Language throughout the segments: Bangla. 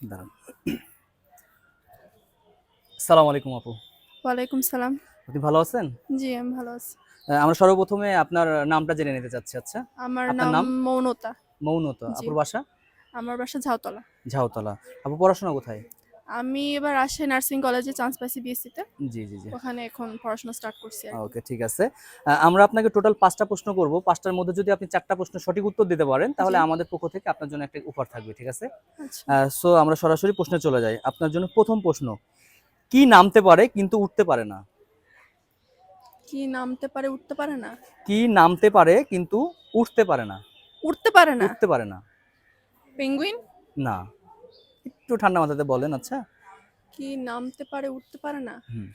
দাঁড়ান। আসসালামু আলাইকুম আপু। ওয়ালাইকুম সালাম। আপনি ভালো আছেন? জি, আমি ভালো আছি। আমরা সর্বপ্রথমে আপনার নামটা জেনে নিতে চাচ্ছি। আচ্ছা, আমার আপনার নাম নাম? মৌনতা। মৌনতা। জি, আপুর বাসা? আমার বাসা ঝাউতলা। ঝাউতলা। আপু পড়াশোনা কোথায়? আমি এবার রাজশাহী নার্সিং কলেজে চান্স পাইছি বিএসসি তে। জি, জি, জি। ওখানে এখন পড়াশোনা স্টার্ট করছি আরকি। ওকে, ঠিক আছে। আমরা আপনাকে টোটাল ৫ টা প্রশ্ন করব। ৫ টার মধ্যে যদি আপনি ৪ টা প্রশ্নের সঠিক উত্তর দিতে পারেন, জি, তাহলে আমাদের পক্ষ থেকে আপনার জন্য একটা উপহার থাকবে। ঠিক আছে? আচ্ছা। সো আমরা সরাসরি প্রশ্নে চলে যাই। আপনার জন্য ১ম প্রশ্ন। কি নামতে পারে কিন্তু উঠতে পারে না? কি নামতে পারে উঠতে পারে না? কি নামতে পারে কিন্তু উঠতে পারে না? উঠতে পারে না? উঠতে পারে না। পেঙ্গুইন? না। একটু ঠান্ডা মাথাতে বলেন। আচ্ছা। কি নামতে পারে উঠতে পারে না? হুম।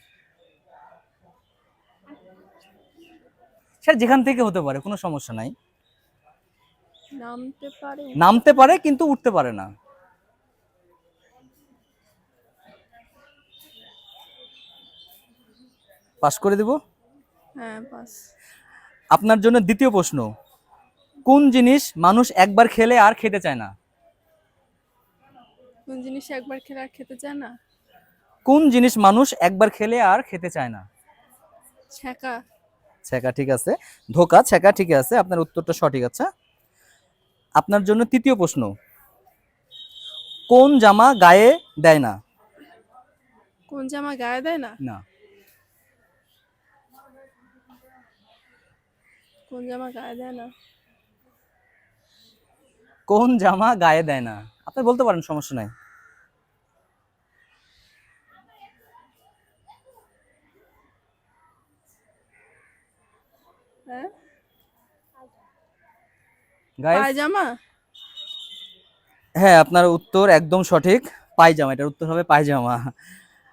সেটা যেখান থেকে হতে পারে, কোনো সমস্যা নাই। নামতে পারে উঠতে নামতে পারে কিন্তু উঠতে পারে না। পাস করে দিব। হ্যাঁ, পাস। আপনার জন্য দ্বিতীয় প্রশ্ন। কোন জিনিস মানুষ একবার খেলে আর খেতে চায় না? কোন জিনিস একবার খেলে আর খেতে চায় না? কোন জিনিস মানুষ একবার খেলে আর খেতে চায় না? ছ্যাঁকা। ছ্যাঁকা, ঠিক আছে। ধোকা, ছ্যাঁকা, ঠিক আছে। আপনার উত্তরটা সঠিক। আচ্ছা, আপনার জন্য তৃতীয় প্রশ্ন। কোন জামা গায়ে দেয় না? কোন জামা গায়ে দেয় না? না। কোন জামা গায়ে দেয় না? কোন জামা গায়ে দেয় না? আপনি বলতে পারেন, সমস্যা নাই। হ্যাঁ? গাইস, পায়জামা? হ্যাঁ, আপনার উত্তর একদম সঠিক। পায়জামা, এটার উত্তর হবে পায়জামা।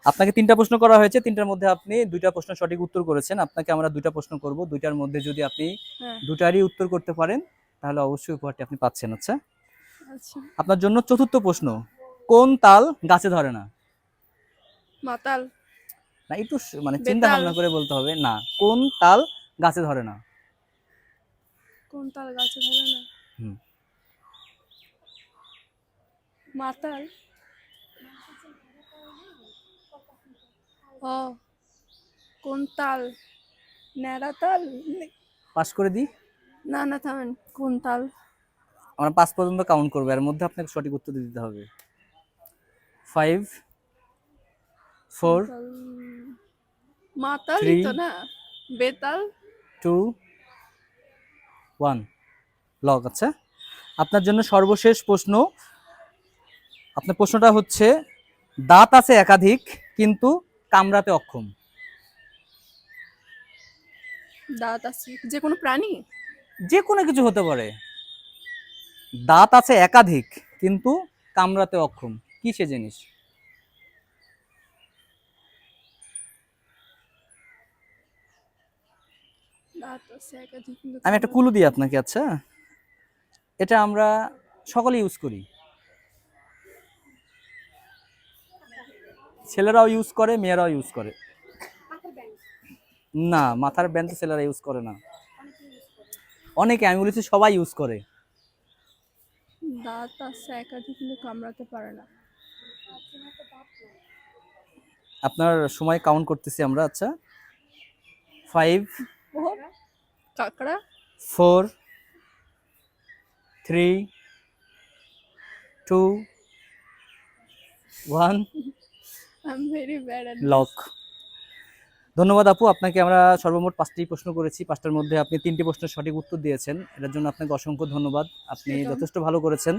আপনাকে ৩টা প্রশ্ন করা হয়েছে। ৩টার মধ্যে আপনি ২টা প্রশ্ন সঠিক উত্তর করেছেন। আপনাকে আমরা ২টা প্রশ্ন করব। ২টার মধ্যে যদি আপনি হ্যাঁ, ২টারই উত্তর করতে পারেন, তাহলে অবশ্যই উপহারটি আপনি পাচ্ছেন। আচ্ছা, আচ্ছা। আপনার জন্য চতুর্থ প্রশ্ন। কোন তাল গাছে ধরে না? মাতাল? না, একটু মানে চিন্তা বেতাল? ভাবনা করে বলতে হবে। না, কোন তাল গাছে ধরে না? কোন তাল গাছে ধরে না? হুম। মাতাল? ও, কোন তাল? ন্যাড়া তাল? পাস করে দিই। না, না, থামেন। কোন তাল? আমরা ৫ পর্যন্ত কাউন্ট করবো, এর মধ্যে আপনাকে সঠিক উত্তর দিতে হবে। 5, কোন 4, তাল? মাতালই 3, তো না? বেতাল? 2, 1, লক। আচ্ছা, আপনার জন্য সর্বশেষ প্রশ্ন। আপনার প্রশ্নটা হচ্ছে, দাঁত আছে একাধিক কিন্তু কামড়াতে অক্ষম। দাঁত আছে যে কোনো প্রাণী? যে কোনো কিছু হতে পারে। দাঁত আছে একাধিক কিন্তু কামড়াতে অক্ষম। কি সে জিনিস? দাঁত আছে একাধিক কিন্তু আমি একটা কামড়াতে ক্লু দিই পারে না। আপনাকে। আচ্ছা, এটা আমরা সকলে ইউজ করি। ছেলেরাও ইউজ করে, মেয়েরাও ইউজ করে। না, মাথার ব্যান্ড তো ছেলেরা ইউজ করে না। অনেকে, আমি বলেছি সবাই ইউজ করে। দাঁত আছে একাধিক কিন্তু কামড়াতে পারে না। আপনার সময় কাউন্ট করতেছি আমরা। আচ্ছা, 5, ও, কাকড়া? 4, 3, 2, 1, I am very bad at this. Lock. ধন্যবাদ আপু। আপনাকে আমরা সর্বমোট ৫টি প্রশ্ন করেছি। ৫টার মধ্যে আপনি ৩টি প্রশ্নের সঠিক উত্তর দিয়েছেন। এটার জন্য আপনাকে অসংখ্য ধন্যবাদ। আপনি ওয়েলকাম। যথেষ্ট ভালো করেছেন।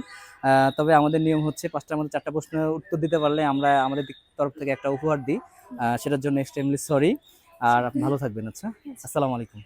তবে আমাদের নিয়ম হচ্ছে ৫টার মধ্যে ৪টা প্রশ্নের উত্তর দিতে পারলে আমরা আমাদের তরফ থেকে একটা উপহার দিই। সেটার জন্য এক্সট্রিমলি সরি। আর আপনি ভালো থাকবেন। আচ্ছা, আসসালামু আলাইকুম।